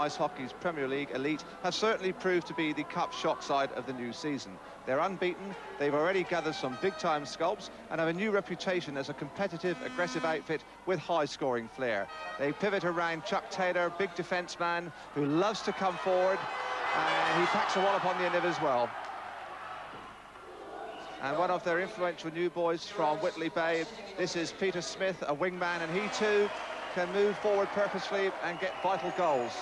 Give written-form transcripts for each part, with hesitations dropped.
Ice Hockey's Premier League elite have certainly proved to be the cup shock side of the new season. They're unbeaten, they've already gathered some big-time scalps and have a new reputation as a competitive, aggressive outfit with high-scoring flair. They pivot around Chuck Taylor, big defence man who loves to come forward, and he packs a wallop on the end of as well. And one of their influential new boys from Whitley Bay, this is Peter Smith, a wingman, and he too can move forward purposefully and get vital goals.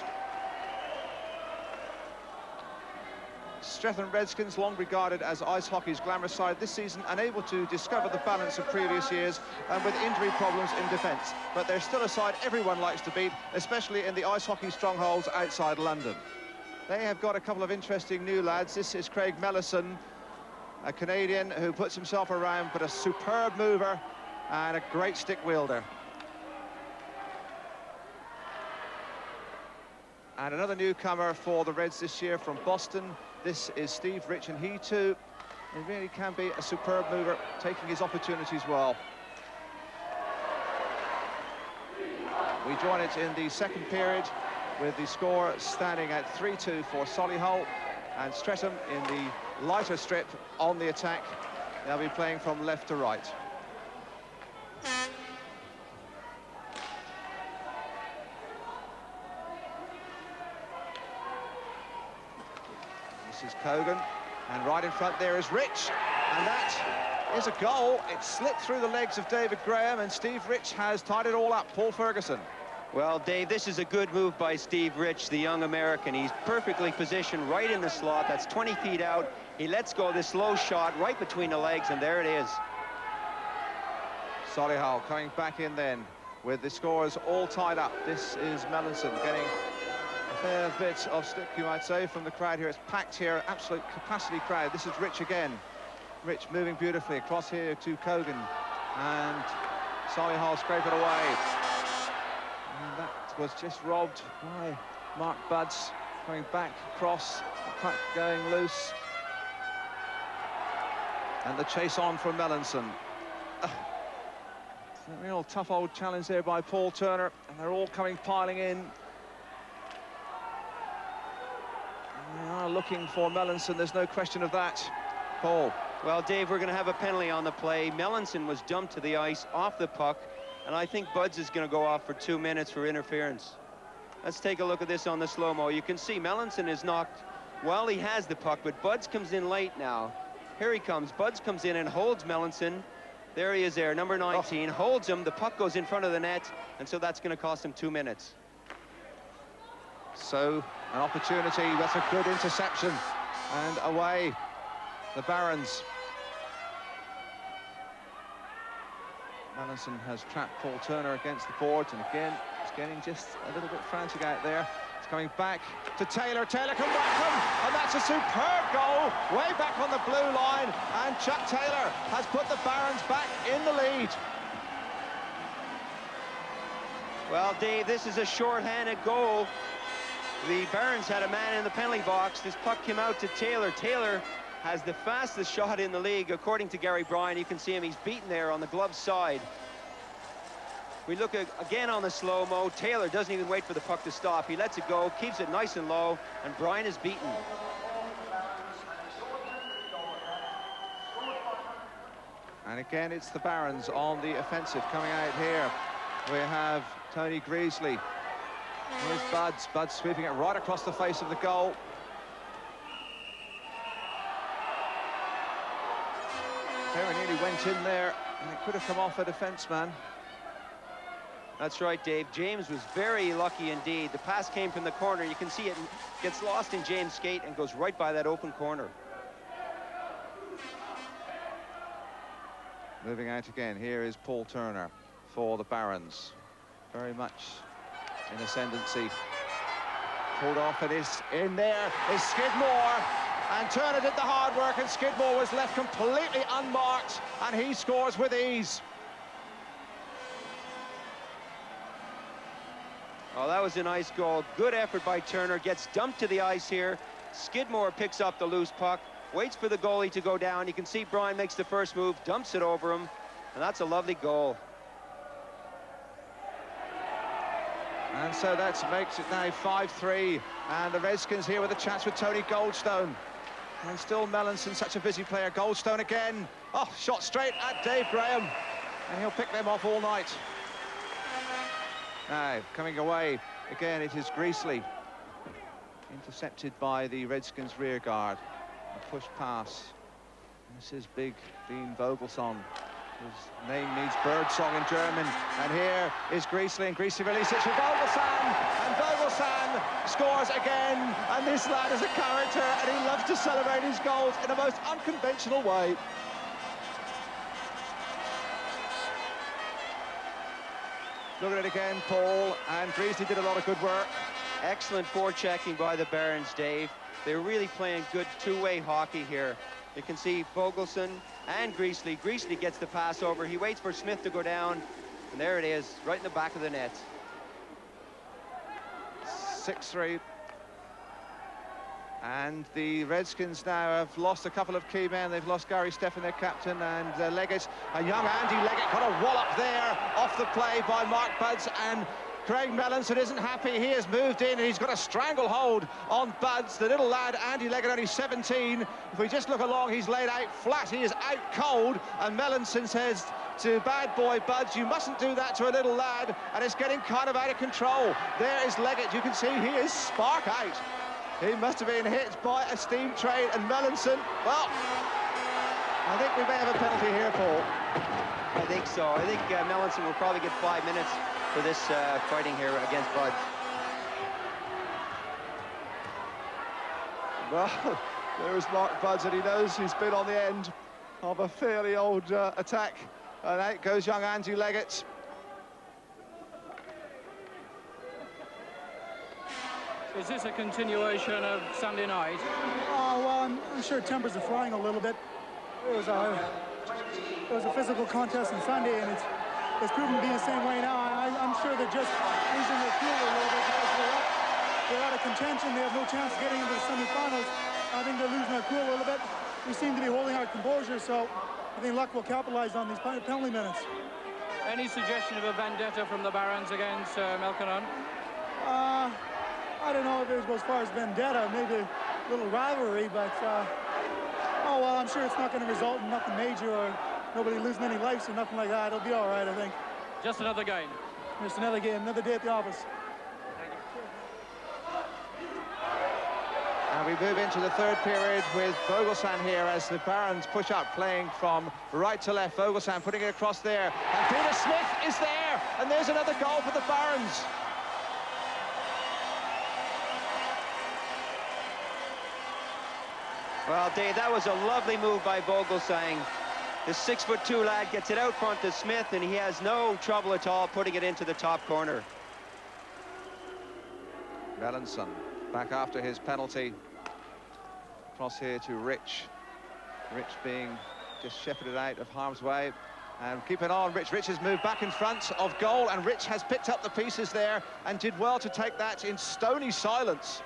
Streatham Redskins, long regarded as ice hockey's glamorous side, this season unable to discover the balance of previous years and with injury problems in defence. But they're still a side everyone likes to beat, especially in the ice hockey strongholds outside London. They have got a couple of interesting new lads. This is Craig Mellison, a Canadian who puts himself around, but a superb mover and a great stick wielder. And another newcomer for the Reds this year from Boston. This is Steve Rich, and he too, he really can be a superb mover, taking his opportunities well. We join it in the second period with the score standing at 3-2 for Solihull, and Streatham in the lighter strip on the attack. They'll be playing from left to right. This is Cogan, and right in front there is Rich, and that is a goal. It slipped through the legs of David Graham, and Steve Rich has tied it all up. Paul Ferguson. Well, Dave, this is a good move by Steve Rich, the young American. He's perfectly positioned right in the slot. That's 20 feet out. He lets go this low shot right between the legs, and there it is. Solihull coming back in then with the scores all tied up. This is Mellison getting a fair bit of stick, you might say, from the crowd here. It's packed here, absolute capacity crowd. This is Rich again. Rich moving beautifully across here to Cogan, and Solihull scrape it away. And that was just robbed by Mark Budds, coming back across, the puck going loose. And the chase on from Mellison. A real tough old challenge there by Paul Turner, and they're all coming piling in. They are looking for Mellison, there's no question of that. Paul. Well, Dave, we're going to have a penalty on the play. Mellison was dumped to the ice off the puck, and I think Budds is going to go off for 2 minutes for interference. Let's take a look at this on the slow-mo. You can see Mellison is knocked while he has the puck, but Budds comes in late now. Here he comes. Budds comes in and holds Mellison. There he is there, number 19, holds him. The puck goes in front of the net, and so that's going to cost him 2 minutes. So, an opportunity, that's a good interception. And away, the Barons. Mellison has trapped Paul Turner against the boards, and again, he's getting just a little bit frantic out there. He's coming back to Taylor. Taylor can whack him, and that's a superb goal, way back on the blue line, and Chuck Taylor has put the Barons back in the lead. Well, Dave, this is a short-handed goal. The Barons had a man in the penalty box. This puck came out to Taylor. Taylor has the fastest shot in the league, according to Gary Bryan. You can see him, he's beaten there on the glove side. We look again on the slow-mo. Taylor doesn't even wait for the puck to stop. He lets it go, keeps it nice and low, and Bryan is beaten. And again, it's the Barons on the offensive coming out here. We have Tony Greasley. Here's Budds. Budds sweeping it right across the face of the goal. Taylor nearly went in there, and it could have come off a defenseman. That's right, Dave. James was very lucky indeed. The pass came from the corner. You can see it gets lost in James' skate and goes right by that open corner. Moving out again, here is Paul Turner for the Barons. Very much in ascendancy. Pulled off, it is in there is Skidmore, and Turner did the hard work, and Skidmore was left completely unmarked, and he scores with ease. Oh, that was a nice goal. Good effort by Turner. Gets dumped to the ice here. Skidmore picks up the loose puck, waits for the goalie to go down. You can see Bryan makes the first move, dumps it over him, and that's a lovely goal. And so that makes it now 5-3, and the Redskins here with a chance with Tony Goldstone. And still Melanson, such a busy player. Goldstone again. Oh, shot straight at Dave Graham. And he'll pick them off all night. Now, coming away, again, it is Greasley. Intercepted by the Redskins rear guard. A push pass. And this is big Dean Vogelsson. His name means birdsong in German. And here is Greasley, and Greasley releases it for Vogelsson. And Vogelsson scores again. And this lad is a character, and he loves to celebrate his goals in a most unconventional way. Look at it again, Paul, and Greasley did a lot of good work. Excellent forechecking by the Barons, Dave. They're really playing good two-way hockey here. You can see Vogelsson and Greasley. Greasley gets the pass over. He waits for Smith to go down, and there it is, right in the back of the net. 6-3. And the Redskins now have lost a couple of key men. They've lost Gary Stephan, their captain, and Leggett. A young Andy Leggett got a wallop there off the play by Mark Budds, and Craig Melanson isn't happy. He has moved in, and he's got a stranglehold on Budds. The little lad, Andy Leggett, only 17. If we just look along, he's laid out flat. He is out cold, and Melanson says to bad boy Budds, you mustn't do that to a little lad, and it's getting kind of out of control. There is Leggett. You can see he is spark out. He must have been hit by a steam train, and Melanson, well, I think we may have a penalty here, Paul. I think so. I think Melanson will probably get 5 minutes for this fighting here against Budds. Well, there's Mark Budds, and he knows he's been on the end of a fairly old attack. And out goes young Andy Leggett. Is this a continuation of Sunday night? Oh, well, I'm sure tempers are flying a little bit. It was a physical contest on Sunday, and it's proven to be the same way now. I'm sure they're just losing their cool a little bit because they're out of contention. They have no chance of getting into the semifinals. I think they're losing their cool a little bit. We seem to be holding our composure, so I think Luck will capitalize on these penalty minutes. Any suggestion of a vendetta from the Barons against Melkonen? I don't know if it goes as far as vendetta, maybe a little rivalry, but oh well, I'm sure it's not going to result in nothing major or nobody losing any lives or nothing like that. It'll be all right, I think. Just another game. Just another game, another day at the office. And we move into the third period with Vogelsson here as the Barons push up, playing from right to left. Vogelsson putting it across there, and Peter Smith is there, and there's another goal for the Barons. Well, Dave, that was a lovely move by Vogelsang. The 6'2" lad gets it out front to Smith, and he has no trouble at all putting it into the top corner. Melanson back after his penalty. Cross here to Rich. Rich being just shepherded out of harm's way. And keep it on, Rich. Rich has moved back in front of goal, and Rich has picked up the pieces there and did well to take that in stony silence.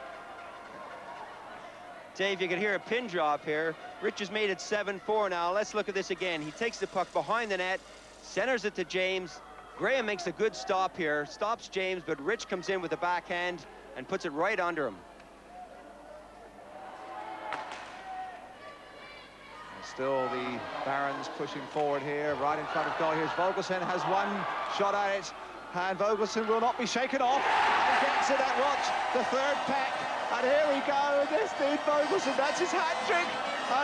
Dave, you can hear a pin drop here. Rich has made it 7-4 now. Let's look at this again. He takes the puck behind the net, centers it to James. Graham makes a good stop here, stops James, but Rich comes in with the backhand and puts it right under him. And still the Barons pushing forward here, right in front of goal. Here's Vogelsson, has one shot at it, and Vogelsson will not be shaken off, and gets it at what? The third peck. And here we go, and this Dean Vogelsson, that's his hat-trick.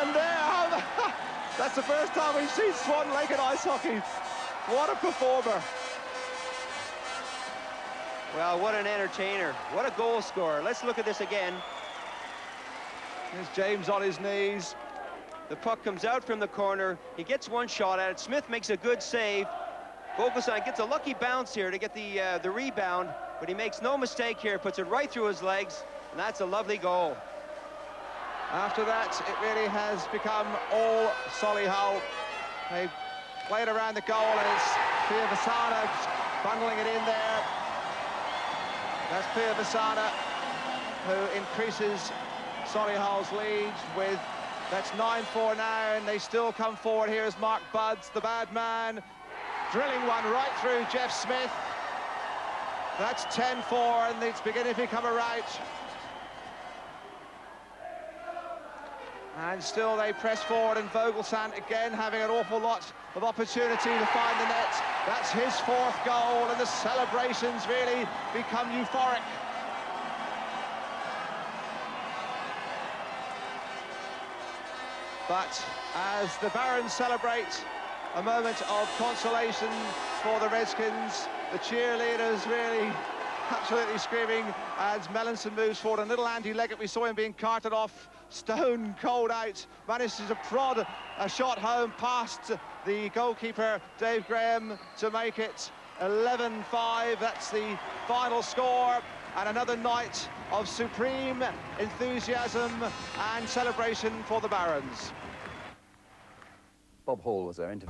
And there, that's the first time we've seen swan-legged ice hockey. What a performer. Well, what an entertainer. What a goal scorer. Let's look at this again. There's James on his knees. The puck comes out from the corner. He gets one shot at it. Smith makes a good save. Vogelsson gets a lucky bounce here to get the rebound, but he makes no mistake here, puts it right through his legs. And that's a lovely goal. After that, it really has become all Solihull. They played around the goal, and it's Pia Vasana bundling it in there. That's Pia Vasana, who increases Solihull's lead with, that's 9-4 now, and they still come forward. Here's Mark Budds, the bad man, drilling one right through Jeff Smith. That's 10-4, and it's beginning to become a rout. And still they press forward, and Vogelsang again having an awful lot of opportunity to find the net. That's his 4th goal, and the celebrations really become euphoric. But as the Barons celebrate a moment of consolation for the Redskins, the cheerleaders really absolutely screaming as Melanson moves forward. And little Andy Leggett, we saw him being carted off, stone cold out, manages to prod a shot home past the goalkeeper, Dave Graham, to make it 11-5. That's the final score, and another night of supreme enthusiasm and celebration for the Barons. Bob Hall was our interview.